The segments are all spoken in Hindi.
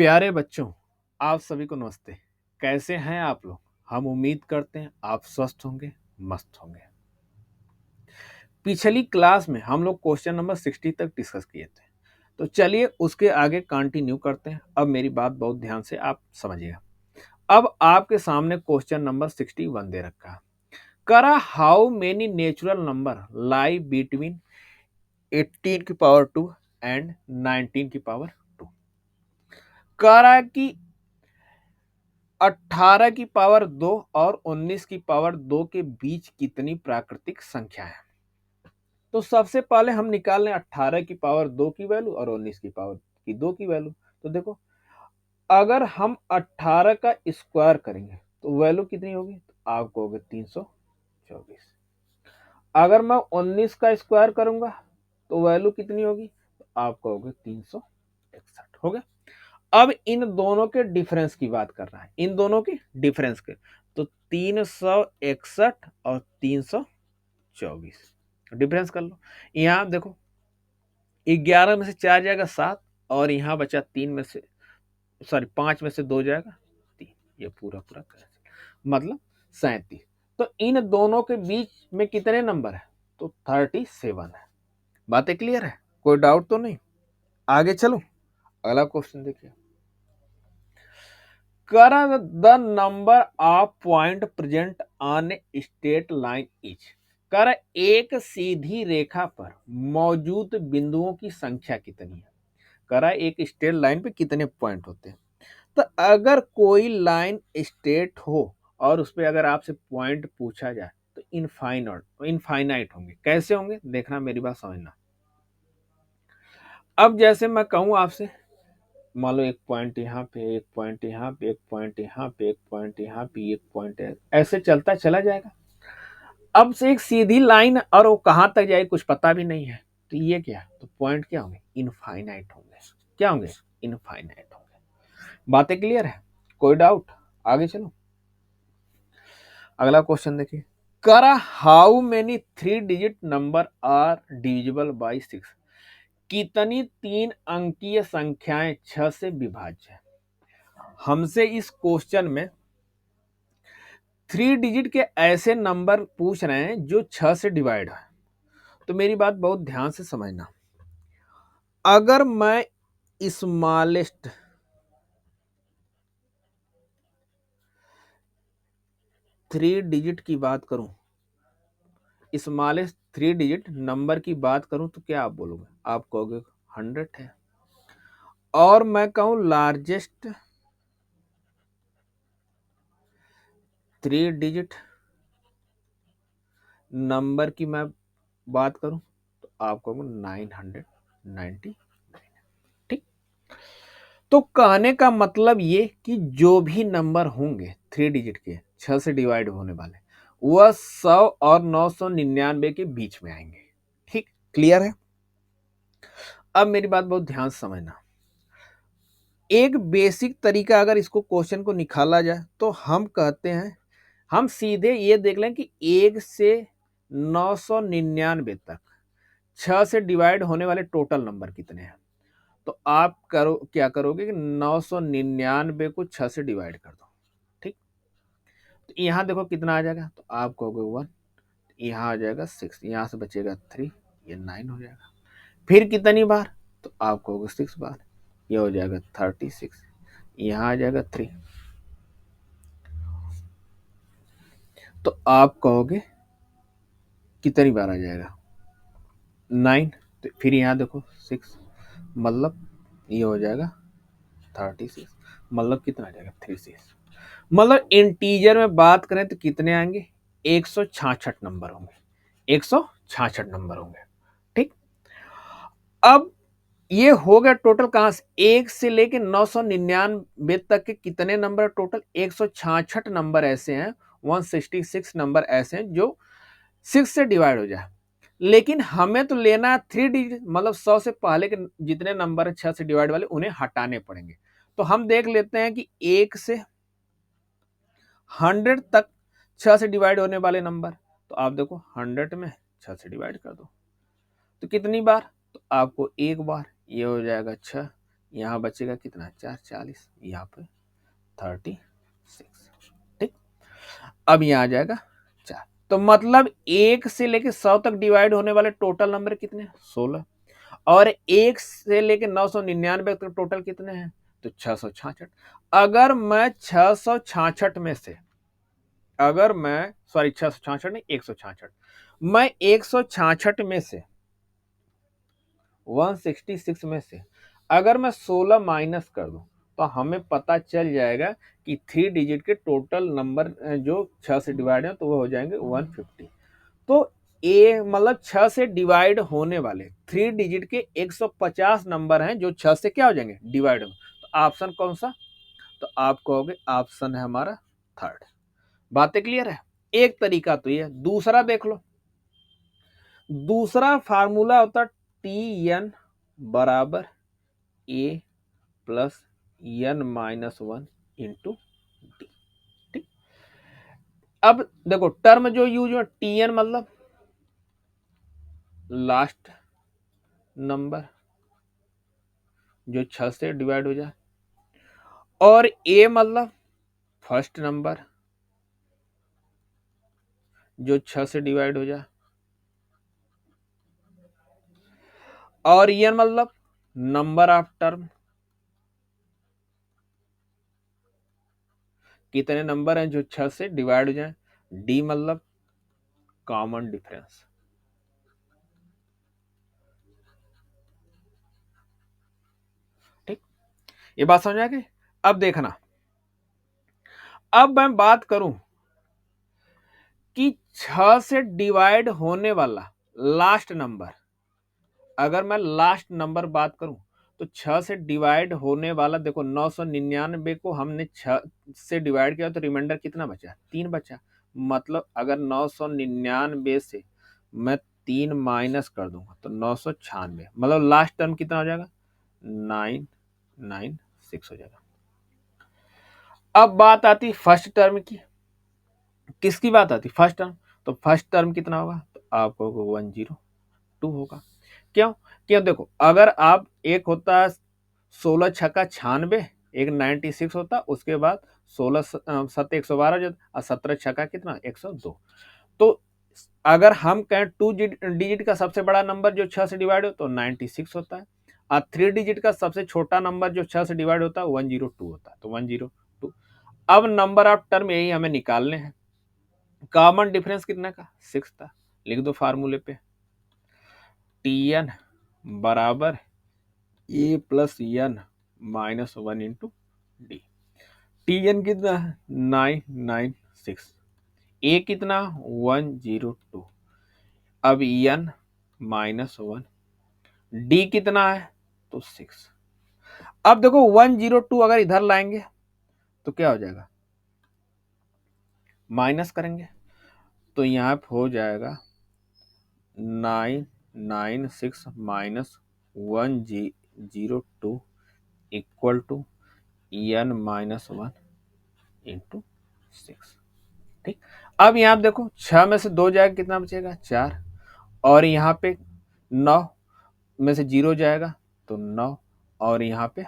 प्यारे बच्चों, आप सभी को नमस्ते। कैसे हैं आप लोग? हम उम्मीद करते हैं आप स्वस्थ होंगे, मस्त होंगे। पिछली क्लास में हम लोग क्वेश्चन नंबर 60 तक डिस्कस किए थे, तो चलिए उसके आगे कंटिन्यू करते हैं। अब मेरी बात बहुत ध्यान से आप समझिएगा। अब आपके सामने क्वेश्चन नंबर 61 दे रखा है। करा how many natural number lie between 18 की पावर 2 एंड 19 की पावर 2। करा कि 18 की पावर 2 और 19 की पावर 2 के बीच कितनी प्राकृतिक संख्या है? तो सबसे पहले हम निकाल लें 18 की पावर 2 की वैल्यू और 19 की पावर की 2 की वैल्यू। तो देखो, अगर हम 18 का स्क्वायर करेंगे तो वैल्यू कितनी होगी? तो आप कहोगे 324। अगर मैं 19 का स्क्वायर करूंगा तो वैल्यू कितनी होगी? तो आप कहोगे 361। हो गया। अब इन दोनों के डिफरेंस की बात कर रहा है, इन दोनों की डिफरेंस के। तो 361 और 324 डिफरेंस कर लो। यहां देखो, 11 में से 4 जाएगा 7, और यहां बचा 3 में से, सॉरी 5 में से 2 जाएगा 3। ये पूरा पूरा कैंसिल, मतलब 37। तो इन दोनों के बीच में कितने नंबर है? तो 37 है। बातें क्लियर है? कोई डाउट तो नहीं? आगे चलो, अगला क्वेश्चन देखिए। कर the number of point present on straight line is. कर एक सीधी रेखा पर मौजूद बिंदुओं की संख्या कितनी है? कर एक स्ट्रेट लाइन पे कितने पॉइंट होते हैं? तो अगर कोई लाइन स्ट्रेट हो और उस पर अगर आपसे पॉइंट पूछा जाए तो इनफाइनाइट होंगे। कैसे होंगे? देखना, मेरी बात समझना। अब जैसे मैं कहूं आपसे, मान लो एक पॉइंट यहाँ पे, एक पॉइंट यहाँ पे, एक पॉइंट यहाँ पे, एक पॉइंट यहाँ पे, एक पॉइंट ऐसे चलता चला जाएगा। अब से एक सीधी लाइन, और वो कहां तक जाए कुछ पता भी नहीं है। तो ये क्या? तो पॉइंट क्या होंगे? इनफाइनाइट होंगे। क्या होंगे? इनफाइनाइट होंगे। बातें क्लियर है? कोई डाउट? आगे चलो, अगला क्वेश्चन देखिए। कर how many 3 digit number are divisible by 6। कितनी 3 अंकीय संख्याएं 6 से विभाज्य है? हमसे इस क्वेश्चन में 3 डिजिट के ऐसे नंबर पूछ रहे हैं जो 6 से डिवाइड है। तो मेरी बात बहुत ध्यान से समझना। अगर मैं स्मॉलेस्ट 3 डिजिट की बात करूं, स्मॉलेस्ट 3 डिजिट नंबर की बात करूं, तो क्या आप बोलोगे? आप कहोगे 100 है। और मैं कहूं लार्जेस्ट 3 डिजिट नंबर की मैं बात करूं, तो आप कहोगे 999। ठीक। तो कहने का मतलब ये कि जो भी नंबर होंगे 3 डिजिट के 6 से डिवाइड होने वाले, वह 100 और 999 के बीच में आएंगे। ठीक, क्लियर है? अब मेरी बात बहुत ध्यान से समझना। एक बेसिक तरीका अगर इसको क्वेश्चन को निकाला जाए तो हम कहते हैं, हम सीधे ये देख लें कि 1 से 999 तक 6 से डिवाइड होने वाले टोटल नंबर कितने हैं। तो आप करो, क्या करोगे कि 999 को 6 से डिवाइड कर दो। ठीक। तो यहाँ देखो कितना आ जाएगा, तो आप कहोगे 1, यहाँ आ जाएगा 6, यहाँ से बचेगा 3, ये 9 हो जाएगा। फिर कितनी बार? तो आप कहोगे 6 बार, ये हो जाएगा 36, यहाँ आ जाएगा 3। तो आप कहोगे कितनी बार आ जाएगा? 9। तो फिर यहाँ देखो 6, मतलब ये हो जाएगा 36, मतलब कितना आ जाएगा? 36। मतलब इंटीजर में बात करें तो कितने आएंगे? 166 नंबर होंगे। 166 नंबर होंगे। ठीक। अब ये हो गया टोटल। कहां से? 1 से लेके 999 तक के कितने नंबर? टोटल 166 नंबर ऐसे हैं, 166 नंबर ऐसे हैं जो 6 से डिवाइड हो जाए। लेकिन हमें तो लेना है 3 डिजिट, मतलब 100 से पहले के जितने नंबर है 6 से डिवाइड वाले, उन्हें हटाने पड़ेंगे। तो हम देख लेते हैं कि 1 से 100 तक 6 से डिवाइड होने वाले नंबर। तो आप देखो 100 में 6 से डिवाइड कर दो, तो कितनी बार? तो आपको एक बार, ये हो जाएगा 6, यहाँ बचेगा कितना, 4 40, यहाँ पे 36। ठीक, अब यहाँ आ जाएगा 4। तो मतलब 1 से लेके 100 तक डिवाइड होने वाले टोटल नंबर कितने, 16। और 1 से लेके 999 तक टोटल कितने हैं, तो 666। अगर मैं 666 में से, अगर मैं सॉरी 666 नहीं 166, मैं 166 में से 166 में से अगर मैं 16 माइनस कर दूं तो हमें पता चल जाएगा कि 3 डिजिट के टोटल नंबर जो 6 से डिवाइड है तो वो हो जाएंगे 150। तो ए मतलब 6 से डिवाइड होने वाले 3 डिजिट के 150 नंबर हैं जो 6 से क्या हो जाएंगे, डिवाइड हो। तो ऑप्शन कौन सा, तो आप कहोगे ऑप्शन है हमारा थर्ड। बातें क्लियर है। एक तरीका तो ये, दूसरा देख लो। दूसरा फार्मूला होता टी एन बराबर A plus N minus 1 into D. ठीक, अब देखो टर्म जो यूज है टी एन मतलब लास्ट नंबर जो 6 से डिवाइड हो जाए, और ए मतलब फर्स्ट नंबर जो 6 से डिवाइड हो जाए, और एन मतलब नंबर ऑफ टर्म, कितने नंबर हैं जो 6 से डिवाइड हो जाए। डी मतलब कॉमन डिफरेंस। ठीक, ये बात समझ आ गई। अब देखना, अब मैं बात करूं कि 6 से डिवाइड होने वाला लास्ट नंबर, अगर मैं लास्ट नंबर बात करूं तो 6 से डिवाइड होने वाला, देखो 999 को हमने 6 से डिवाइड किया तो रिमाइंडर कितना बचा, 3 बचा। मतलब अगर 999 से मैं 3 माइनस कर दूंगा तो 996, मतलब लास्ट टर्म कितना हो जाएगा, 996 हो जाएगा। अब बात आती फर्स्ट टर्म की, किसकी बात आती, फर्स्ट टर्म। तो फर्स्ट टर्म कितना होगा, तो आपको 102 होगा। क्यों, क्यों देखो अगर आप, एक होता है 16 छक्का 96, एक 96 होता, उसके बाद 16 7 112 हो जाता, और 17 छक्का कितना 102। तो अगर हम कहें 2 डिजिट का सबसे बड़ा नंबर जो 6 से डिवाइड हो तो 96 होता है, और 3 डिजिट का सबसे छोटा नंबर जो 6 से डिवाइड होता है 102 होता है, तो 102। अब नंबर ऑफ टर्म यही हमें निकालने हैं। कॉमन डिफरेंस कितना का, 6 था। लिख दो फार्मूले पे, टी एन बराबर A plus N minus 1 into D. T N कितना, 996, ए कितना 102, अब एन माइनस 1, डी कितना है तो 6। अब देखो 102 अगर इधर लाएंगे तो क्या हो जाएगा, माइनस करेंगे तो यहाँ पे हो जाएगा 996 minus 102 equal to n minus 1 into 6। ठीक, अब यहाँ देखो 6 में से 2 जाएगा कितना बचेगा, 4, और यहाँ पे 9 में से 0 जाएगा तो 9, और यहाँ पे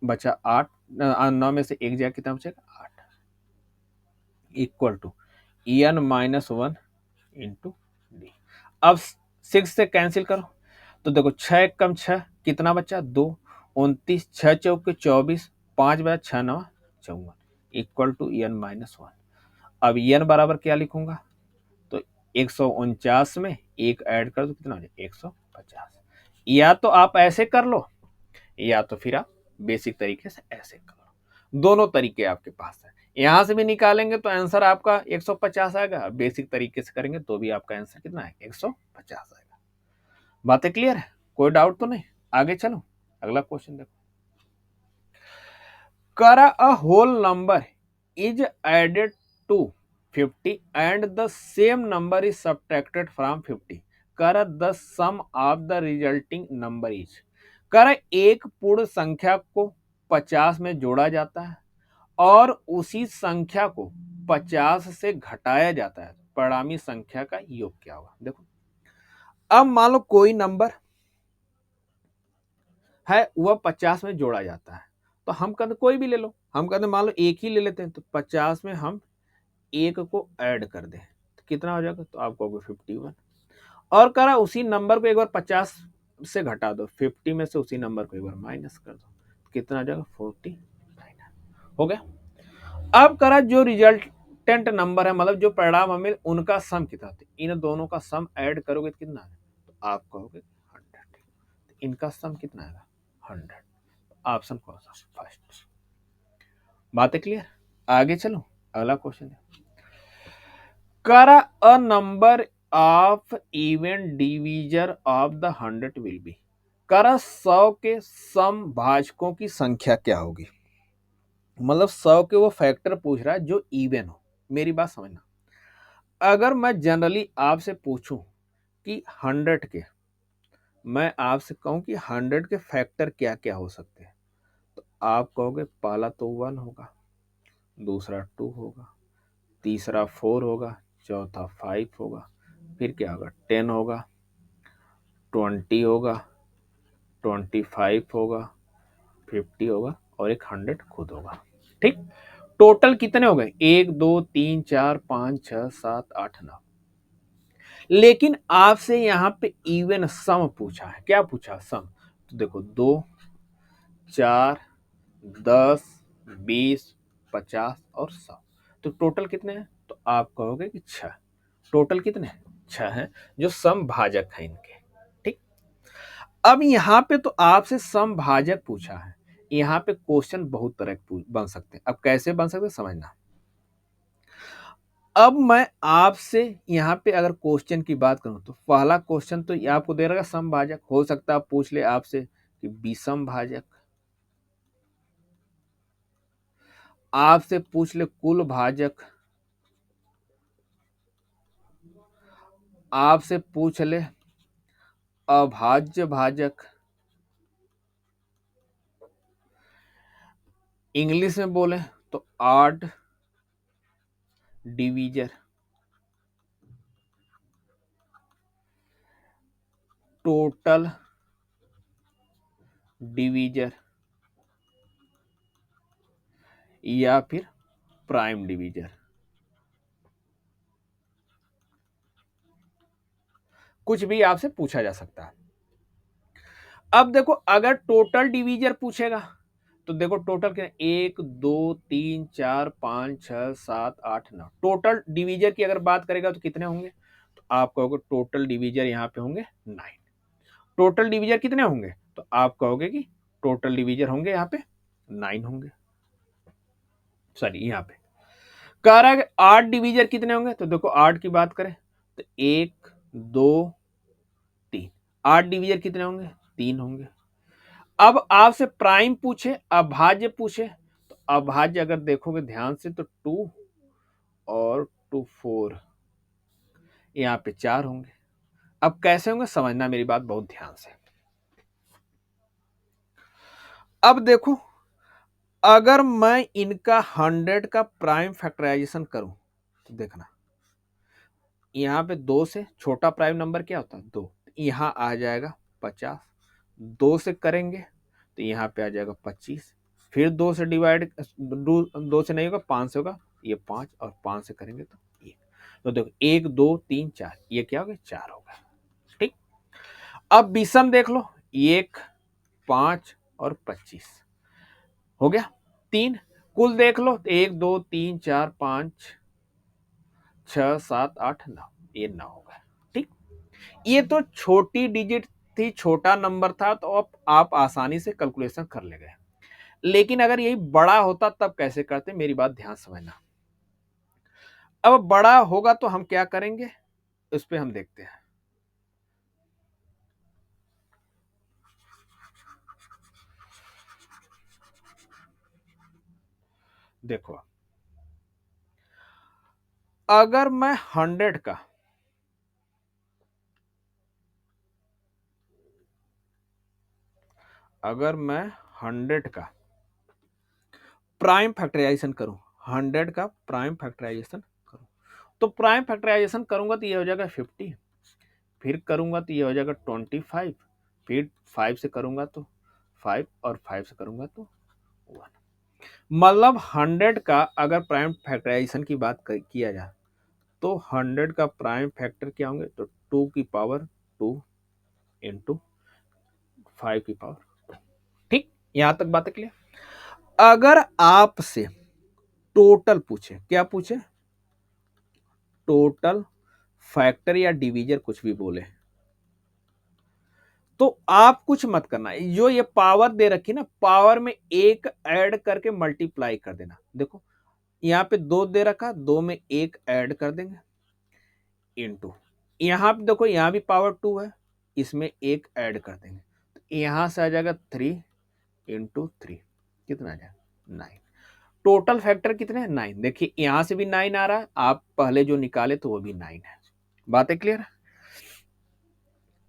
बचा 8, 9 में से 1 जाएगा कितना बचेगा 8, equal to n minus 1 into d. अब 6 से कैंसिल करो तो देखो 6 कम 6 कितना बचा 2, 29, 6 चौके 24, 5 बचा 6 9 54, इक्वल टू एन माइनस 1। अब एन बराबर क्या लिखूंगा, तो 149 में एक ऐड कर दो कितना हो जाए 150। या तो आप ऐसे कर लो, या तो फिर आप बेसिक तरीके से ऐसे कर लो, दोनों तरीके आपके पास है। यहां से भी निकालेंगे तो आंसर आपका 150 आएगा, बेसिक तरीके से करेंगे तो भी आपका आंसर कितना है 150 आएगा। बातें क्लियर है, कोई डाउट तो नहीं, आगे चलो अगला क्वेश्चन देखो। कर a whole number is added to 50 and the same number is subtracted from 50, कर the sum of the resulting number is। कर एक पूर्ण संख्या को 50 में जोड़ा जाता है और उसी संख्या को 50 से घटाया जाता है, परिणामी संख्या का योग क्या होगा। देखो अब मान लो कोई नंबर है वह 50 में जोड़ा जाता है। तो हम कहते कोई भी ले लो, हम कहते मान लो एक ही ले लेते हैं, तो 50 में हम एक को ऐड कर दें तो कितना हो जाएगा, तो आप कहोगे 51। और करा उसी नंबर को एक बार 50 से घटा दो, 50 में से उसी नंबर को एक बार माइनस कर दो, तो कितना आ जाएगा 49 हो गया। अब करा जो रिजल्टेंट नंबर है, मतलब जो परिणाम हमें उनका सम कितना था, इन दोनों का सम ऐड करोगे तो कितना है, तो आप कहोगे 100। इनका सम कितना आएगा 100। ऑप्शन कौन सा, फर्स्ट। बात है क्लियर। आगे चलो, अगला क्वेश्चन है, करा a number of even divisor of the 100 will be. करा 100 के सम भाजकों की संख्या क्या होगी, मतलब 100 के वो फैक्टर पूछ रहा है जो इवन हो। मेरी बात समझना, अगर मैं जनरली आपसे पूछूं कि 100 के, मैं आपसे कहूं कि 100 के फैक्टर क्या क्या हो सकते हैं, तो आप कहोगे पहला तो 1 होगा, दूसरा 2 होगा, तीसरा 4 होगा, चौथा 5 होगा, फिर क्या होगा 10 होगा, 20 होगा, 25 होगा, 50 होगा, और एक 100 खुद होगा। ठीक, टोटल कितने हो गए, 1 2 3 4 5 6 7 8 9। लेकिन आपसे यहाँ पे इवन सम पूछा है, क्या पूछा सम, तो देखो 2 4 10 20 50 और 100, तो टोटल कितने हैं, तो आप कहोगे कि 6। टोटल कितने हैं, 6 हैं जो सम भाजक है इनके। ठीक, अब यहाँ पे तो आपसे सम भाजक पूछा है, यहाँ पे क्वेश्चन बहुत तरह के बन सकते हैं। अब कैसे बन सकते हैं समझना। अब मैं आपसे यहाँ पे अगर क्वेश्चन की बात करूं तो पहला क्वेश्चन तो ये आपको दे रहेगा सम भाजक, हो सकता है पूछ ले आपसे कि विषम भाजक, आपसे पूछ ले कुल भाजक, आपसे पूछ ले अभाज्य भाजक, इंग्लिश में बोले तो ऑड डिवीजर, टोटल डिवीजर, या फिर प्राइम डिवीजर। कुछ भी आपसे पूछा जा सकता है। अब देखो अगर टोटल डिवीजर पूछेगा तो देखो टोटल क्या, 1 2 3 4 5 6 7 8 9। टोटल डिवीजर की अगर बात करेगा तो कितने होंगे, तो आप कहोगे टोटल डिवीजर यहाँ पे होंगे 9। टोटल डिवीजर कितने होंगे, तो आप कहोगे कि टोटल डिवीजर होंगे यहाँ पे 9 होंगे। सॉरी, यहाँ पे कह रहा है 8 डिवीजर कितने होंगे, तो देखो 8 की बात करें तो 1 2 3। 8 डिवीजर कितने होंगे, 3 होंगे। अब आपसे प्राइम पूछे, अभाज्य पूछे, तो अभाज्य अगर देखोगे ध्यान से तो 2 और 2 4, यहाँ पे 4 होंगे। अब कैसे होंगे समझना मेरी बात बहुत ध्यान से। अब देखो अगर मैं इनका 100 का प्राइम फैक्टराइजेशन करूं तो देखना, यहाँ पे 2 से छोटा प्राइम नंबर क्या होता है 2, यहाँ आ जाएगा 50। 2 से करेंगे तो यहाँ पे आ जाएगा 25, फिर 2 से डिवाइड, 2 से नहीं होगा 5 से होगा, ये 5, और 5 से करेंगे तो ये, तो देखो 1 2 3 4, ये क्या हो गया 4 हो गया। ठीक, अब विषम देख लो, 1 5 और 25 हो गया 3। कुल देख लो, 1 2 3 4 5 6 7 8 9, ये 9 हो गया। ठीक, ये तो छोटी डिजिट थी, छोटा नंबर था, तो अब आप आसानी से कैलकुलेशन कर ले गए। लेकिन अगर यही बड़ा होता तब कैसे करते, मेरी बात ध्यान समझना। अब बड़ा होगा तो हम क्या करेंगे, उस पर हम देखते हैं। देखो अगर मैं 100 का अगर मैं 100 का प्राइम फैक्टराइजेशन करूं, 100 का प्राइम फैक्टराइजेशन करूं, तो प्राइम फैक्टराइजेशन करूंगा तो ये हो जाएगा 50, फिर करूंगा तो ये हो जाएगा 25, फिर 5 से करूंगा तो 5 और 5 से करूंगा तो 1। मतलब 100 का अगर प्राइम फैक्टराइजेशन की बात किया जाए तो 100 का प्राइम फैक्टर क्या होंगे, तो 2 की पावर 2 इंटू 5 की पावर। ठीक, यहां तक बात क्लियर। अगर आपसे टोटल पूछे, क्या पूछे, टोटल फैक्टर या डिवीजर कुछ भी बोले, तो आप कुछ मत करना, जो ये पावर दे रखी ना, पावर में एक ऐड करके मल्टीप्लाई कर देना। देखो यहाँ पे 2 दे रखा, 2 में एक ऐड कर देंगे इनटू, यहाँ पे देखो यहाँ भी पावर 2 है, इसमें एक ऐड कर देंगे, तो यहां से आ जाएगा 3 इंटू 3, कितना आ जाएगा 9। टोटल फैक्टर कितने हैं, 9। देखिए यहां से भी 9 आ रहा है, आप पहले जो निकाले तो वो भी 9 है। बातें क्लियर है।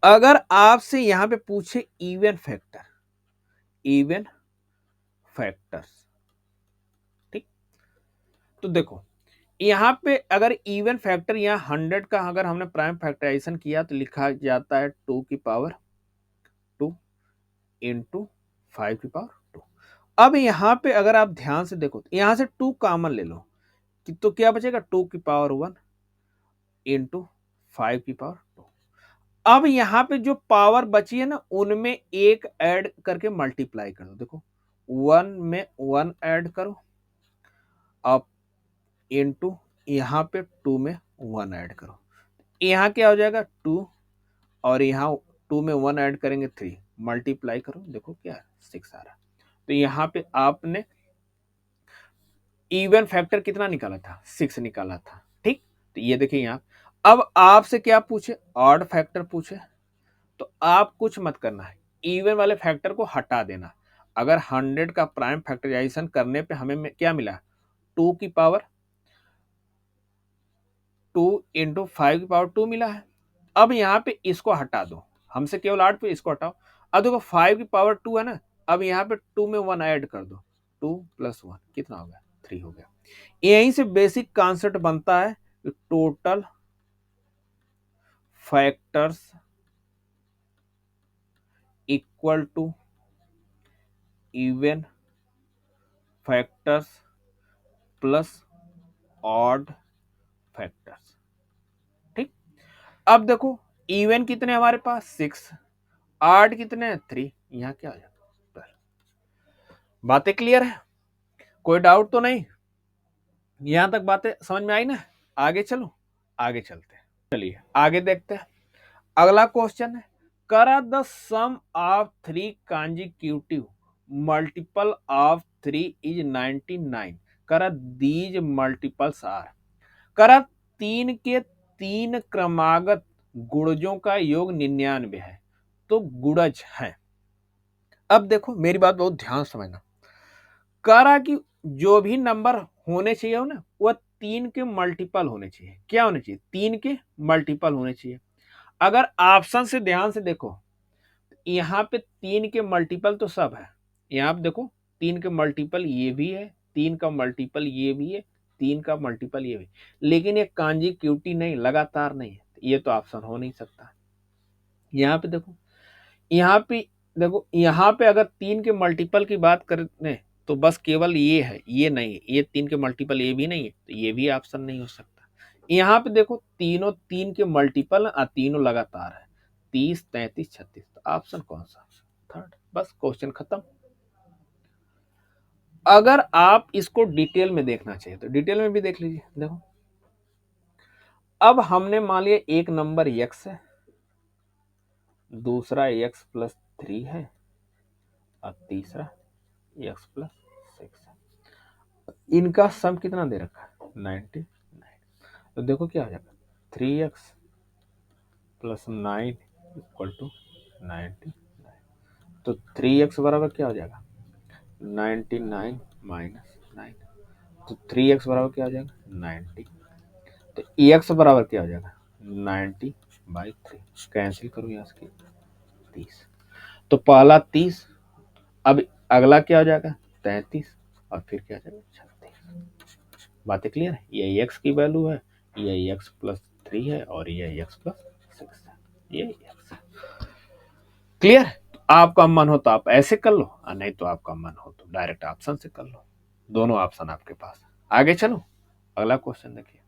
अगर आपसे यहां पे पूछे इवन फैक्टर, इवन फैक्टर्स, ठीक, तो देखो यहां पे अगर इवन फैक्टर, यहाँ 100 का अगर हमने प्राइम फैक्टराइजेशन किया तो लिखा जाता है 2 की पावर 2 इंटू 5 की पावर 2। अब यहां पे अगर आप ध्यान से देखो तो यहां से 2 कॉमन ले लो, तो क्या बचेगा, 2 की पावर 1 इंटू 5 की पावर 2। अब यहां पे जो पावर बची है ना, उनमें एक ऐड करके मल्टीप्लाई कर दो। देखो 1 में 1 ऐड करो, अब इंटू यहाँ पे 2 में 1 ऐड करो, यहाँ क्या हो जाएगा 2, और यहाँ 2 में 1 ऐड करेंगे 3, मल्टीप्लाई करो, देखो क्या 6 आ रहा। तो यहाँ पे आपने इवन फैक्टर कितना निकाला था, 6 निकाला था। ठीक, तो ये देखिए यहाँ अब आपसे क्या पूछे, ऑड फैक्टर पूछे, तो आप कुछ मत करना है, इवन वाले फैक्टर को हटा देना। अगर 100 का प्राइम फैक्टराइजेशन करने पे हमें क्या मिला, 2 की पावर 2 इंटू 5 की पावर 2 मिला है। अब यहाँ पे इसको हटा दो, हमसे केवल 8 पे, इसको हटाओ। अब देखो 5 की पावर 2 है ना, अब यहाँ पे 2 में 1 ऐड कर दो, 2 प्लस 1 कितना हो गया, 3 हो गया। यहीं से बेसिक कॉन्सेप्ट बनता है कि total factors equal to even factors plus odd factors. ठीक, अब देखो इवन कितने हमारे पास 6, ऑड कितने हैं 3, यहाँ क्या आ जाएगा। बातें क्लियर है, कोई डाउट तो नहीं, यहां तक बातें समझ में आई ना। आगे चलो, आगे चलते हैं, चलिए आगे देखते हैं। अगला क्वेश्चन है, करा the sum of 3 consecutive multiple of 3 is 99, करा दीज मल्टीपल्स आर, करा 3 के 3 क्रमागत गुणजों का योग 99 है, तो गुणज है। अब देखो मेरी बात बहुत ध्यान समझना, करा कि जो भी नंबर होने चाहिए हो ना, वह 3 के मल्टीपल होने चाहिए। क्या होने चाहिए, 3 के मल्टीपल होने चाहिए। अगर ऑप्शन से ध्यान से देखो, यहाँ पे 3 के मल्टीपल तो सब है, यहाँ पे देखो 3 के मल्टीपल ये भी है, 3 का मल्टीपल ये भी है, 3 का मल्टीपल ये भी, लेकिन ये कॉन्जिक्यूटिव नहीं, लगातार नहीं है, ये तो ऑप्शन हो नहीं सकता। यहाँ पे देखो, यहाँ पे देखो, यहाँ पे अगर 3 के मल्टीपल की बात करें तो बस केवल ये है, ये नहीं है, ये 3 के मल्टीपल ये भी नहीं है, तो ये भी ऑप्शन नहीं हो सकता। यहाँ पे देखो तीनों 3 के मल्टीपल और तीनों लगातार है, 30 33 36, तो ऑप्शन कौन सा, थर्ड। बस क्वेश्चन खत्म। अगर आप इसको डिटेल में देखना चाहिए तो डिटेल में भी देख लीजिए। देखो अब हमने मान लिया एक नंबर x है, दूसरा x प्लस 3 है, और तीसरा x प्लस 6 है। इनका सम कितना दे रखा है, 99। तो देखो क्या हो जाएगा, 3x प्लस 9 इक्वल टू 99। तो 3x बराबर क्या हो जाएगा, 99 माइनस 9, तो 3x बराबर क्या हो जाएगा, 90। तो x बराबर क्या हो जाएगा, 90/3, कैंसिल करो यहाँ से 30, तो पहला 30, अब अगला क्या हो जाएगा 33, और फिर क्या हो जाएगा 36। बातें क्लियर है, ये x की वैल्यू है, ये x प्लस 3 है, और ये x प्लस 6 है, ये x है। क्लियर। आपका मन हो तो आप ऐसे कर लो, और नहीं तो आपका मन हो तो डायरेक्ट ऑप्शन से कर लो। दोनों ऑप्शन आपके पास। आगे चलो, अगला क्वेश्चन देखिए।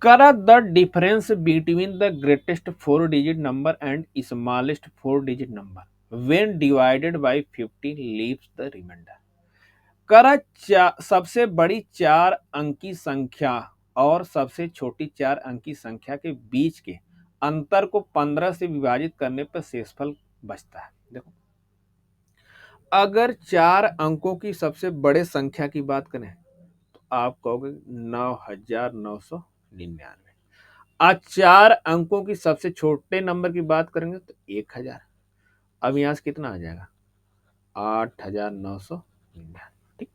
करा the difference between the greatest 4 digit number and smallest 4 digit number when divided by 50 leaves the reminder. करा सबसे बड़ी 4 अंकी संख्या और सबसे छोटी 4 अंकी संख्या के बीच के अंतर को 15 से विभाजित करने पर शेषफल बचता है। देखो, अगर 4 अंकों की सबसे बड़े संख्या की बात करें तो आप कहोगे 9,999। आज 4 अंकों की सबसे छोटे नंबर की बात करेंगे तो 1,000। अब यहां से कितना आ जाएगा? 8,999। ठीक।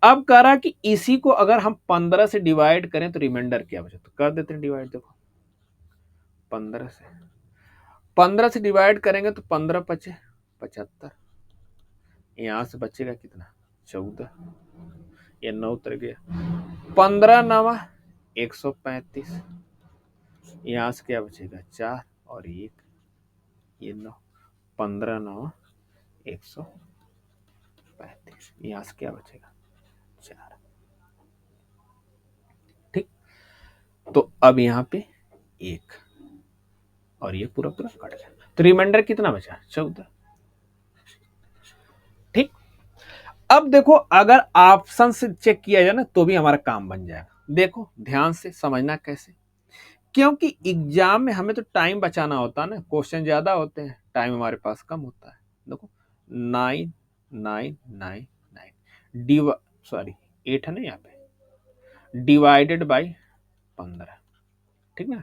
अब कह रहा कि इसी को अगर हम 15 से डिवाइड करें तो रिमाइंडर क्या बचे, तो कर देते हैं डिवाइड। देखो, 15 से डिवाइड करेंगे तो 15 बचे 75। यहां से बचेगा कितना? 14। ये 9 उतर गया। 15 9 135। यहां से क्या बचेगा? 4 और 1, ये 9। 15 9 135। यहां से क्या बचेगा? 4। ठीक। तो अब यहाँ पे 1 और ये पूरा पूरा कट गया, तो रिमाइंडर कितना बचा? 14। ठीक। अब देखो, अगर ऑप्शन से चेक किया जाए ना तो भी हमारा काम बन जाएगा। देखो ध्यान से समझना कैसे, क्योंकि एग्जाम में हमें तो टाइम बचाना होता है ना, क्वेश्चन ज्यादा होते हैं, टाइम हमारे पास कम होता है। देखो, 9,999 सॉरी 8 है ना यहाँ पे, डिवाइडेड बाई 15। ठीक ना।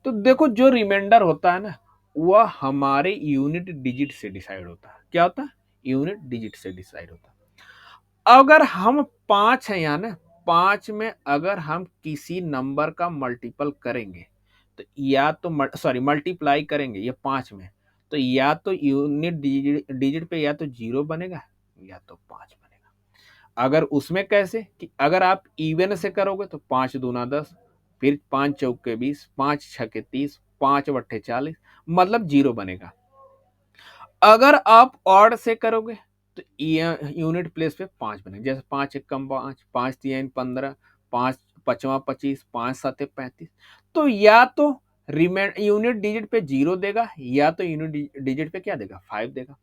तो देखो, जो रिमाइंडर होता है ना वह हमारे यूनिट डिजिट से डिसाइड होता है। क्या होता है? यूनिट डिजिट से डिसाइड होता है। अगर हम 5 है यहाँ ना, 5 में अगर हम किसी नंबर का मल्टीपल करेंगे तो या तो सॉरी मल्टीप्लाई करेंगे ये 5 में, तो या तो यूनिट डिजिट पे या तो 0 बनेगा या तो 5 बनेगा। अगर उसमें कैसे कि अगर आप इवन से करोगे तो 5 दूना 10, फिर 5 चौके 20, 5 छके 30, 5 बट्ठे 40, मतलब 0 बनेगा। अगर आप ऑड से करोगे तो यूनिट प्लेस पे 5 बनेगा। जैसे 5 एक कम 5, 5 3 15, 5 5वां 25, 5 7 35। तो या तो यूनिट डिजिट पे 0 देगा या तो यूनिट डिजिट पे क्या देगा? 5 देगा।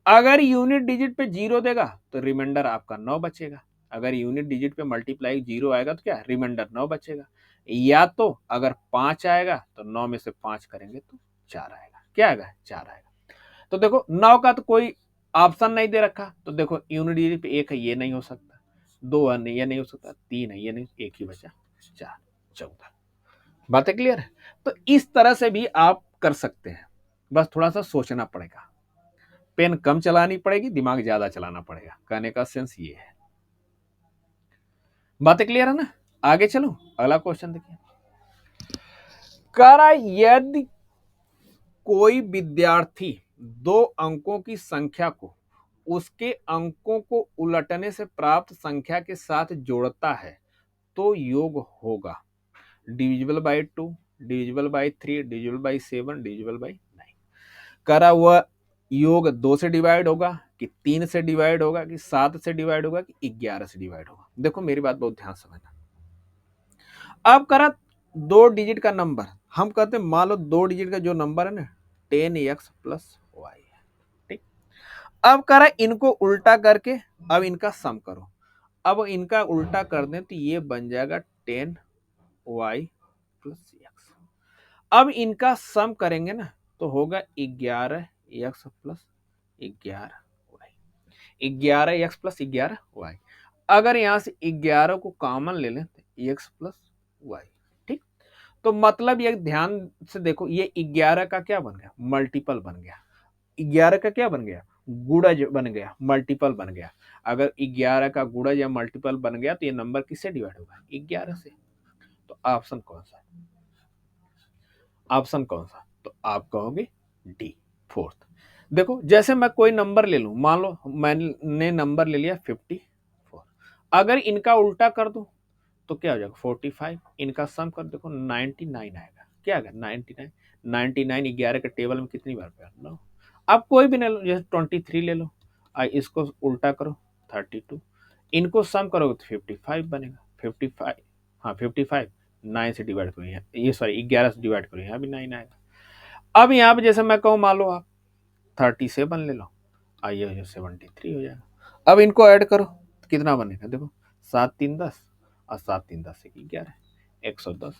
अगर यूनिट डिजिट पे 0 देगा तो रिमाइंडर आपका 9 बचेगा। अगर यूनिट डिजिट पे मल्टीप्लाई 0 आएगा तो क्या? रिमाइंडर 9 बचेगा। या तो अगर 5 आएगा तो 9 में से 5 करेंगे तो 4 आएगा। क्या आएगा? 4 आएगा। तो देखो 9 का तो कोई ऑप्शन नहीं दे रखा, तो देखो यूनिट डिजिट पे 1 है, ये नहीं हो सकता। 2 है, ये नहीं हो सकता। 3 है, ये नहीं, एक ही बचा। 4, 14। बातें क्लियर है? तो इस तरह से भी आप कर सकते हैं, बस थोड़ा सा सोचना पड़ेगा। पेन कम चलानी पड़ेगी, दिमाग ज्यादा चलाना पड़ेगा। कहने का सेंस ये है। बातें क्लियर है ना? आगे चलो, अगला क्वेश्चन देखिए। करा यदि कोई विद्यार्थी 2 अंकों की संख्या को उसके अंकों को उलटने से प्राप्त संख्या के साथ जोड़ता है तो योग होगा divisible by 2, divisible by 3, divisible by 7, divisible by 9। करा हुआ योग 2 से डिवाइड होगा कि 3 से डिवाइड होगा कि 7 से डिवाइड होगा कि 11 से डिवाइड होगा। देखो मेरी बात बहुत ध्यान समझना। अब करा 2 डिजिट का नंबर, हम कहते हैं मान लो 2 डिजिट का जो नंबर है ना 10x प्लस वाई है। ठीक। अब करा इनको उल्टा करके अब इनका सम करो। अब इनका उल्टा कर दें तो ये बन जाएगा 10y प्लस एक्स। अब इनका सम करेंगे ना तो होगा 11x plus 11y। 11x plus 11y। अगर यहां से 11 को कॉमन ले लें तो x प्लस वाई। ठीक। तो मतलब ये ध्यान से देखो, ये 11 का क्या बन गया? मल्टीपल बन गया। 11 का क्या बन गया? गुणज बन गया, मल्टीपल बन गया। अगर 11 का गुणज या मल्टीपल बन गया तो ये नंबर किससे डिवाइड होगा? 11 से। तो ऑप्शन कौन सा? ऑप्शन कौन सा? तो आप कहोगे डी, फोर्थ। देखो जैसे मैं कोई नंबर ले लूं, मान लो मैंने नंबर ले लिया 54। अगर इनका उल्टा कर दूं तो क्या हो जाएगा? 45। इनका सम कर देखो 99 आएगा। क्या है 99। 99 11 के टेबल में कितनी बार पे 9। आप कोई भी ले लो, जैसे 23 ले लो, इसको उल्टा करो 32, इनको सम करोगे तो 55 बनेगा। 55, हाँ 55 9 से डिवाइड करो, ये सॉरी 11 से डिवाइड करो, यहाँ भी 9 आएगा। अब यहाँ पे जैसे मैं कहूँ मान लो आप 37 ले लो, आइए 73 हो जाएगा। अब इनको ऐड करो तो कितना बनेगा, देखो 7 3 10 और 7 3 10 1 11, 110।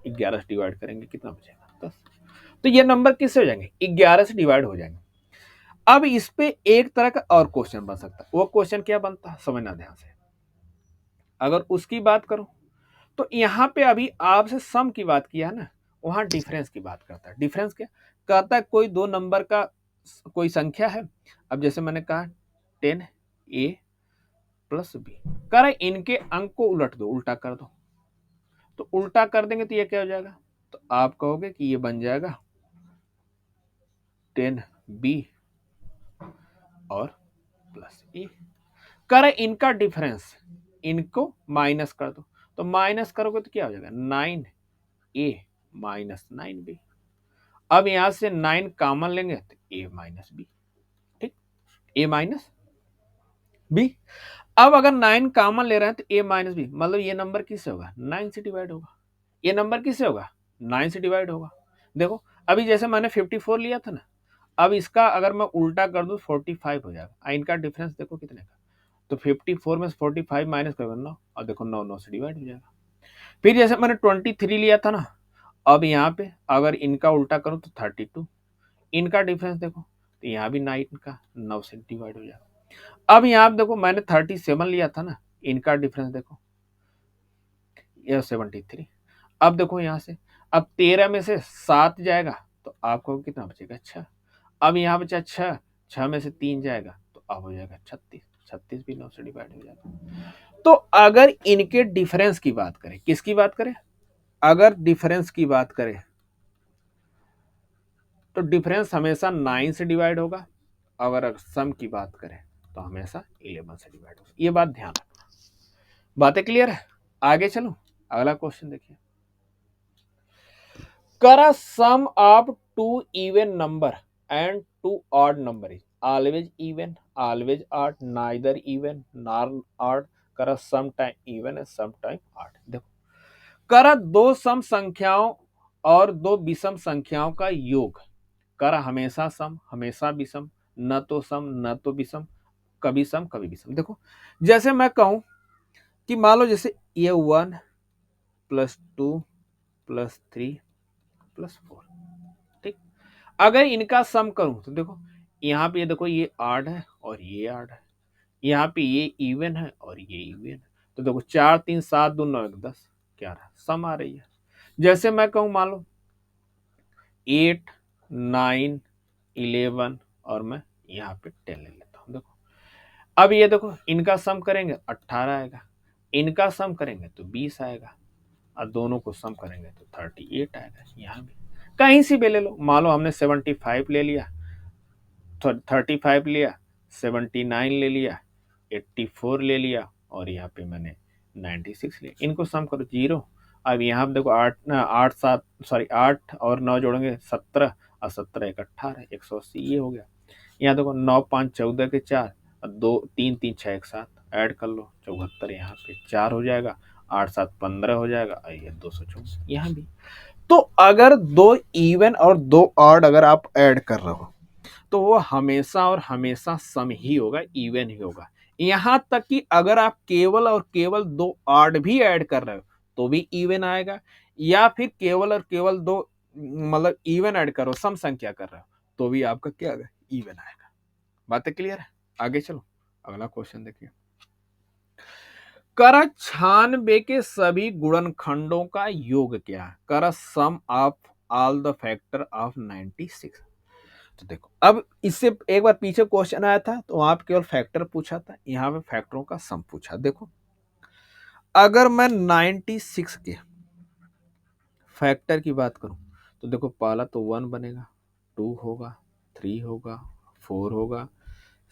11 से डिवाइड करेंगे कितना बचेगा 10। तो ये नंबर किससे हो जाएंगे, 11 से डिवाइड हो जाएंगे। अब इस पे एक तरह का और क्वेश्चन बन सकता है, वो क्वेश्चन क्या बनता है समझना ध्यान से। अगर उसकी बात करो तो यहाँ पे अभी आपसे सम की बात किया है ना, वहां डिफरेंस की बात करता है। डिफरेंस क्या कहता है, कोई दो नंबर का कोई संख्या है। अब जैसे मैंने कहा 10a प्लस बी, कह रहा है इनके अंक को उलट दो, उल्टा कर दो। तो उल्टा कर देंगे तो ये क्या हो जाएगा, तो आप कहोगे कि ये बन जाएगा 10b और प्लस ए। कर इनका डिफरेंस, इनको माइनस कर दो, तो माइनस करोगे तो क्या हो जाएगा 9a माइनस 9b। अब यहां से 9 कॉमन लेंगे तो a माइनस बी, ठीक, a माइनस बी। अब अगर 9 कॉमन ले रहे हैं तो a माइनस बी, मतलब ये नंबर किससे होगा 9 से डिवाइड होगा। ये नंबर किससे होगा 9 से डिवाइड होगा। देखो अभी जैसे मैंने 54 लिया था ना, अब इसका अगर मैं उल्टा कर दूं 45 हो जाएगा। इनका डिफरेंस देखो कितने का, तो 54 में से 45 माइनस करोगे 9, और देखो 9 9 से डिवाइड हो जाएगा। फिर जैसे मैंने 23 लिया था ना, अब यहाँ पे अगर इनका उल्टा करूं तो 32, इनका डिफरेंस देखो तो यहाँ भी 9 का 9 से डिवाइड हो जाएगा। अब यहाँ पे देखो मैंने 37 लिया था ना, इनका डिफरेंस देखो यह 73। अब देखो यहाँ से, अब 13 में से 7 जाएगा तो आपको कितना बचेगा 6। अब यहाँ बचा 6, 6 में से 3 जाएगा तो अब हो जाएगा 36, 36 भी 9 से डिवाइड हो जाएगा। तो अगर इनके डिफरेंस की बात करें, किसकी बात करें, अगर डिफरेंस की बात करें तो डिफरेंस हमेशा 9 से डिवाइड होगा। अगर सम की बात करें तो हमेशा 11 से डिवाइड होगा। ये बात ध्यान रखना। बातें क्लियर है, आगे चलो अगला क्वेश्चन देखिए। करा sum of two even number and two odd number is always even, always odd, neither even nor odd, करा some time even and some time odd. देखो करा दो सम संख्याओं और दो विषम संख्याओं का योग, कर हमेशा सम हमेशा विषम, न तो सम न तो विषम, कभी सम कभी विषम। देखो जैसे मैं कहूं कि मान लो जैसे ये 1 प्लस 2 प्लस 3 प्लस 4, ठीक। अगर इनका सम करूं तो देखो यहाँ पे ये देखो ये 8 है और ये 8 है, यहाँ पे ये इवन है और ये इवन है। तो देखो 4 3 7 2 9 1 10 11 सम आ रही है। जैसे मैं कहूं मान लो 8 9 11 और मैं यहाँ पे 10 ले लेता हूँ। देखो अब ये देखो इनका सम करेंगे 18 आएगा, इनका सम करेंगे तो 20 आएगा, और दोनों को सम करेंगे तो 38 आएगा। यहाँ भी कहीं से भी ले लो, मान लो हमने 75 ले लिया, 35 लिया, 79 ले लिया, 84 ले लिया, और यहाँ पे मैंने 96 लिया। इनको सम करो 0। अब यहाँ पे देखो 8 8 7 सॉरी 8 और 9 जोड़ेंगे 17, और 17 1 18 180 ये हो गया। यहाँ देखो 9 5 14 के 4, और 2 3 3 6 1 7 ऐड कर लो 74, यहाँ पे 4 हो जाएगा, 8 7 15 हो जाएगा, और ये 224 यहाँ भी। तो अगर दो इवन और दो ऑड अगर आप ऐड कर रहे हो तो वो हमेशा और हमेशा सम ही होगा, इवन ही होगा। यहां तक कि अगर आप केवल और केवल दो ऑड भी ऐड कर रहे हो तो भी इवन आएगा, या फिर केवल और केवल दो मतलब इवन ऐड करो, सम संख्या कर रहे हो तो भी आपका क्या आएगा, इवन आएगा। बातें क्लियर है, आगे चलो अगला क्वेश्चन देखिए। कर 96 के सभी गुणनखंडों का योग क्या है, कर sum of all the factor of 96। तो देखो अब इससे एक बार पीछे क्वेश्चन आया था तो वहां पे केवल फैक्टर पूछा था, यहाँ पे फैक्टरों का सम पूछा। देखो अगर मैं 96 के फैक्टर की बात करूं तो देखो पहला तो 1 बनेगा, 2 होगा, 3 होगा, 4 होगा,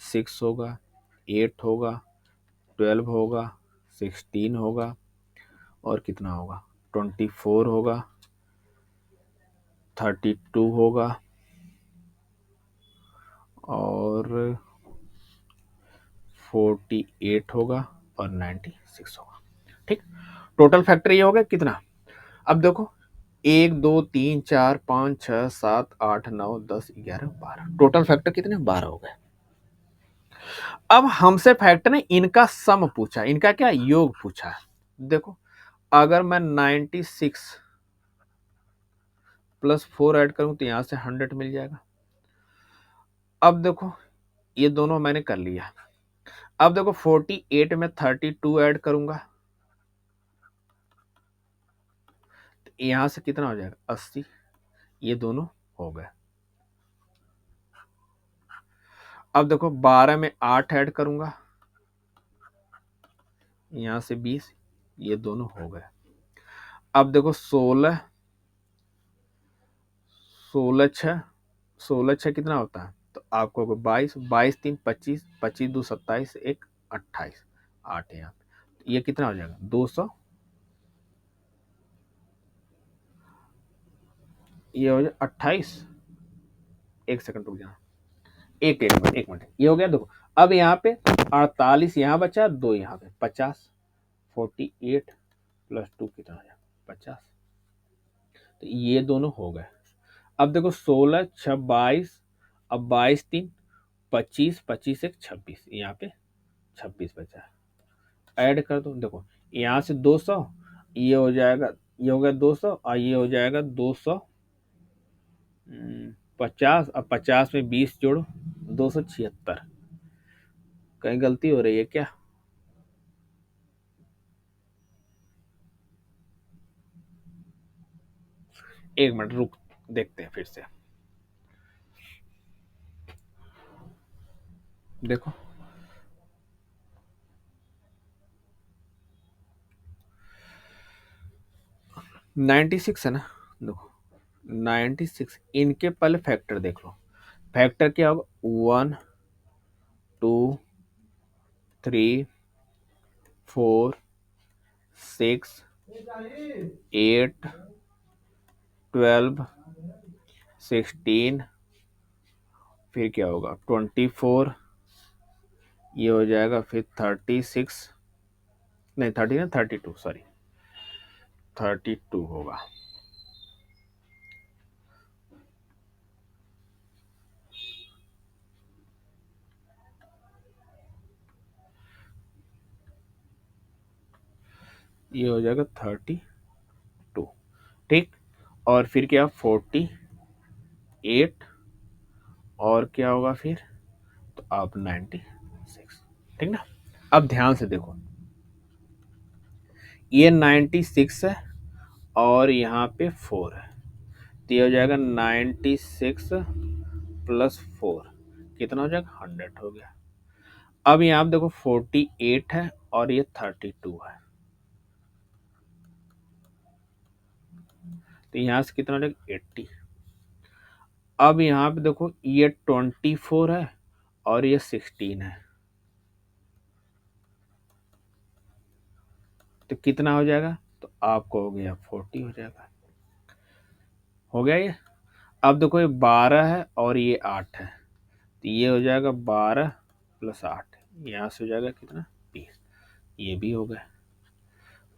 6 होगा, 8 होगा, 12 होगा, 16 होगा, और कितना होगा 24 होगा, 32 होगा और 48 होगा और 96 होगा। ठीक, टोटल फैक्टर ये हो गया कितना। अब देखो 1 2 3 4 5 6 7 8 9 10 11 12 टोटल फैक्टर कितने 12 हो गए। अब हमसे फैक्टर ने इनका सम पूछा, इनका क्या योग पूछा है। देखो अगर मैं 96 प्लस 4 ऐड करूं तो यहां से 100 मिल जाएगा। अब देखो ये दोनों मैंने कर लिया। अब देखो 48 में 32 ऐड करूंगा तो यहां से कितना हो जाएगा 80। ये दोनों हो गए। अब देखो 12 में 8 ऐड करूंगा, यहां से 20, ये दोनों हो गए। अब देखो 16 16 6 16 6 कितना होता है तो आपको 22 22 3 25 25 2 27 1 28 8 यहाँ पे, ये कितना हो जाएगा 200। ये हो जाए 28। एक सेकंड रुक जाना, एक मिनट ये हो गया। देखो अब यहाँ पे 48 यहाँ बचा, 2 यहाँ पे 50, 48 प्लस 2 कितना हो जाएगा 50। तो ये दोनों हो गए। अब देखो 16 6 22, अब 22 3 25 25 1 26, यहाँ पे 26 बचा। ऐड कर दो, देखो यहाँ से 200, ये हो जाएगा, ये हो गया 200 और ये हो जाएगा 250। अब 50 में 20 जोड़ो 276। कहीं गलती हो रही है क्या। एक मिनट रुक, देखते हैं फिर से। देखो 96 है ना। देखो 96, इनके पहले फैक्टर देख लो। फैक्टर क्या होगा 1 2 3 4 6 8 12 16, फिर क्या होगा 24, ये हो जाएगा फिर 36, नहीं 30 ना 32, सॉरी 32 होगा। ये हो जाएगा 32। ठीक, और फिर क्या 48 और क्या होगा फिर तो आप 96। ठीक ना। अब ध्यान से देखो ये 96 है और यहाँ पे 4 है, तो ये हो जाएगा 96 प्लस 4 कितना हो जाएगा 100 हो गया। अब यहाँ पे देखो 48 है और ये 32 है, तो यहाँ से कितना हो जाएगा 80। अब यहाँ पे देखो ये 24 है और ये 16 है, तो कितना हो जाएगा तो आपको हो गया 40 हो जाएगा। हो गया ये। अब देखो ये 12 है और ये 8 है, तो ये हो जाएगा 12 प्लस 8, यहाँ से हो जाएगा कितना 20, ये भी हो गया।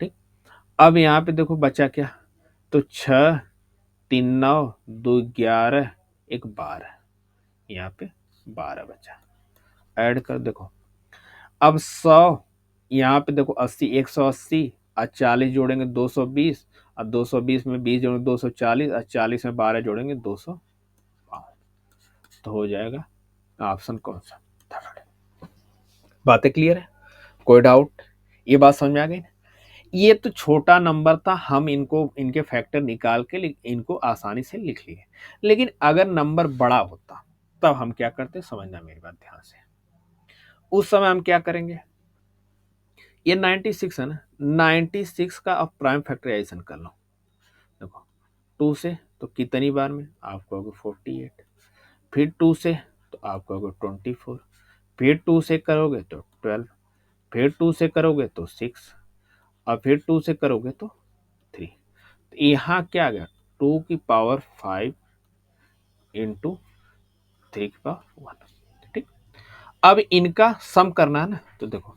ठीक, अब यहाँ पे देखो बचा क्या तो 6 3 9 2 11 1 12, यहाँ पे 12 बचा। ऐड कर देखो अब 100, यहाँ पे देखो 80 180 और 40 जोड़ेंगे 220 और 220 में 20 जोड़ेंगे 240 और 40 में 12 जोड़ेंगे 205, तो हो जाएगा ऑप्शन कौन सा। बातें क्लियर है, कोई डाउट, ये बात समझ में आ गई ना। ये तो छोटा नंबर था, हम इनको इनके फैक्टर निकाल के इनको आसानी से लिख लिए। लेकिन अगर नंबर बड़ा होता तब हम क्या करते, समझना मेरी बात ध्यान से। उस समय हम क्या करेंगे, ये 96 है ना, 96 का अब प्राइम फैक्टराइजेशन कर लो। देखो 2 से तो कितनी बार में आप कहोगे 48, फिर 2 से तो आप कहोगे 24, फिर 2 से करोगे तो 12, फिर 2 से करोगे तो 6 और फिर 2 से करोगे तो 3। तो यहाँ क्या आ गया 2 की पावर 5 इंटू 3 की पावर 1। ठीक, अब इनका सम करना है ना, तो देखो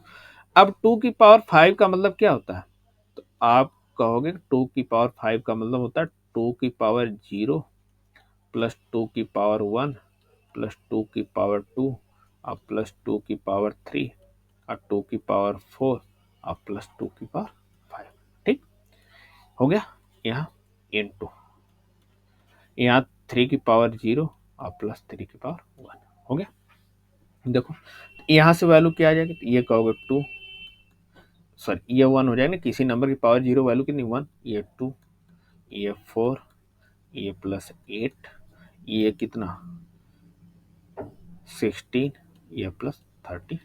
अब 2 की पावर 5 का मतलब क्या होता है, तो आप कहोगे 2 की पावर 5 का मतलब होता है 2 की पावर 0 प्लस 2 की पावर 1 प्लस 2 की पावर 2 और प्लस 2 की पावर 3 और 2 की पावर 4 और प्लस 2 की पावर 5। ठीक हो गया। यहाँ इंटू यहाँ 3 की पावर 0 और प्लस 3 की पावर 1 हो गया। देखो यहाँ से वैल्यू क्या आ जाएगी, तो ये कहोगे 2, सॉरी ये 1 हो जाएगा ना, किसी नंबर की पावर 0 वैल्यू कितनी 1, ये 2, ये 4, ये प्लस 8, ये कितना 16, ये प्लस 32,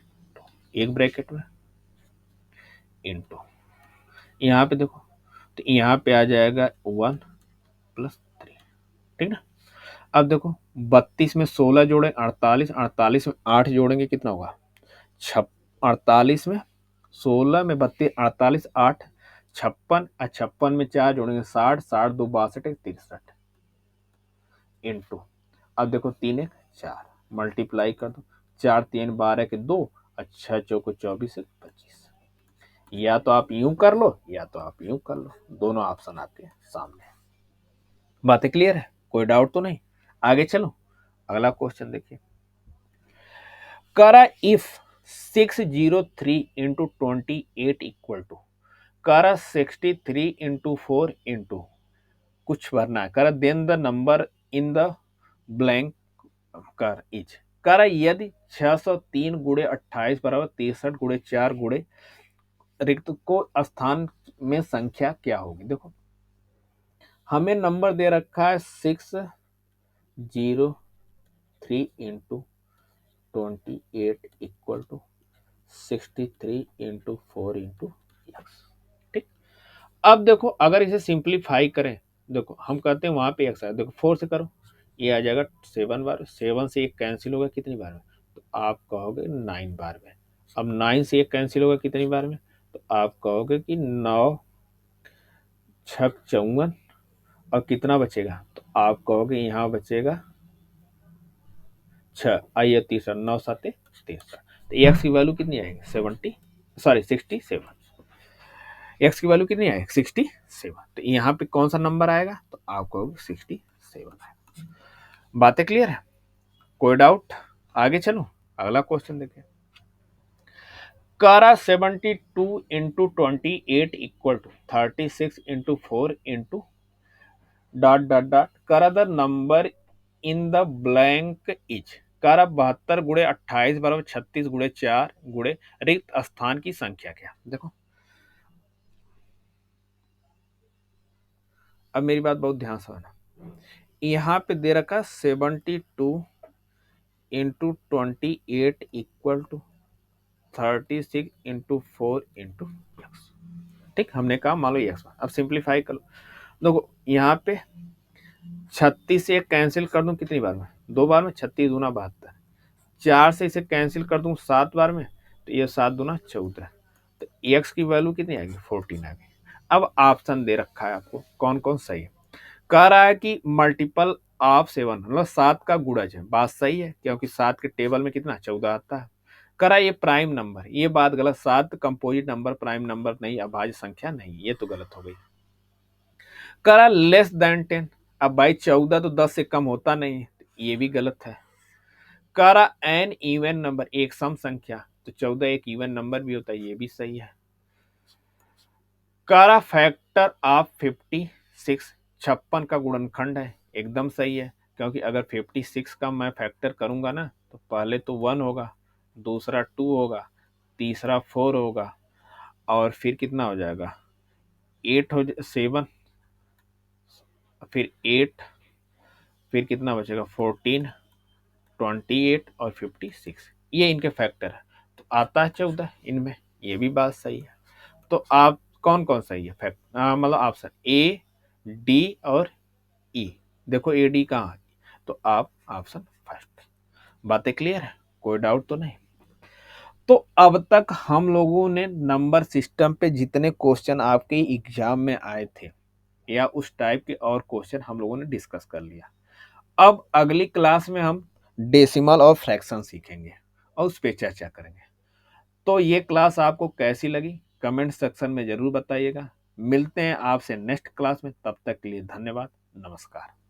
एक ब्रैकेट में इंटू यहाँ पे देखो, तो यहाँ पे आ जाएगा 1 प्लस 3। ठीक ना, अब देखो 32 में 16 जोड़े 48, 48 में 8 जोड़ेंगे कितना होगा 48 में 16 में 32, 48, 8 56, 56 में 4 जोड़ेंगे 60, 60 दो 62, 63 इंटू, अब देखो 3 1 4 मल्टीप्लाई कर दो, 4 3 12 के 2, अच्छा चौको 24 25। या तो आप यूं कर लो या तो आप यूं कर लो, दोनों ऑप्शन आपके सामने है। बातें क्लियर है, कोई डाउट तो नहीं। आगे चलो, अगला क्वेश्चन देखिए। करा इफ 603 इंटू 28 इक्वल टू, करा 63 इंटू 4 इंटू कुछ भरना है, करा then the number in the blank कर इज, करा यदि 603 गुड़े 28 बराबर 63 गुड़े 4 गुड़े रिक्त को स्थान में संख्या क्या होगी। देखो हमें नंबर दे रखा है 603 into 28 equal to 63 into 4 into x. ठीक, अब देखो अगर इसे सिंप्लीफाई करें, देखो हम कहते हैं वहां पे एक्स है, देखो 4 से करो ये आ जाएगा 7 बार, 7 से एक कैंसिल होगा कितनी बार में, तो आप कहोगे 9 बार में। अब 9 से एक कैंसिल होगा कितनी बार में, तो आप कहोगे कि 9 छक 54, और कितना बचेगा, तो आप कहोगे यहाँ बचेगा 6, आइए तीसरा 9 7 63, तो एक्स की वैल्यू कितनी आएगी 70, सॉरी 67, एक्स की वैल्यू कितनी आएगी 67, तो यहाँ पे कौन सा नंबर आएगा, तो आप कहोगे 67 आएगा। बातें क्लियर है, कोई डाउट। आगे चलो, अगला क्वेश्चन देखिए। करा 72 into 28 equal to 36 into 4 into dot dot dot, करा the number in the blank is, करा 72 गुड़े 28 बराबर 36 गुड़े 4 गुड़े रिक्त स्थान की संख्या क्या। देखो अब मेरी बात बहुत ध्यान से सुनना, यहाँ पे दे रखा 72 into 28 equal to 36 into 4 into x. ठीक, हमने कहा मान लो एक्स, अब सिंप्लीफाई कर लो। देखो यहाँ पे 36 से एक कैंसिल कर दूं कितनी बार में, 2 बार में, 36 दूना 72, 4 से इसे कैंसिल कर दूं 7 बार में, तो ये 7 दूना 14, तो एक्स की वैल्यू कितनी आएगी 14 आ गई। अब ऑप्शन दे रखा है आपको कौन कौन सही है, कह रहा है कि मल्टीपल ऑफ 7 मतलब 7 का गुणज है, बात सही है क्योंकि 7 के टेबल में कितना 14 आता है। करा ये प्राइम नंबर, ये बात गलत, 7 कंपोजिट नंबर प्राइम नंबर नहीं, अभाज्य संख्या नहीं, ये तो गलत हो गई। करा लेस देन 10, अब भाई 14 तो 10 से कम होता नहीं है, ये भी गलत है। करा एन इवन नंबर, एक सम संख्या, तो 14 एक इवन नंबर भी होता है, ये भी सही है। करा फैक्टर ऑफ 56, 56 का गुणनखंड है, एकदम सही है क्योंकि अगर 56 का मैं फैक्टर करूंगा ना, तो पहले तो 1 होगा, दूसरा 2 होगा, तीसरा 4 होगा, और फिर कितना हो जाएगा 8 हो 7, फिर 8, फिर कितना बचेगा 14, 28 और 56, ये इनके फैक्टर है, तो आता है 14 इनमें, ये भी बात सही है। तो आप कौन कौन सही है फैक्ट, मतलब ऑप्शन ए डी और ई, देखो ए डी कहाँ है, तो आप ऑप्शन फर्स्ट। बातें क्लियर है, कोई डाउट तो नहीं। तो अब तक हम लोगों ने नंबर सिस्टम पे जितने क्वेश्चन आपके एग्जाम में आए थे, या उस टाइप के और क्वेश्चन हम लोगों ने डिस्कस कर लिया। अब अगली क्लास में हम डेसिमल और फ्रैक्शन सीखेंगे और उस पर चर्चा करेंगे। तो ये क्लास आपको कैसी लगी कमेंट सेक्शन में जरूर बताइएगा। मिलते हैं आपसे नेक्स्ट क्लास में, तब तक के लिए धन्यवाद, नमस्कार।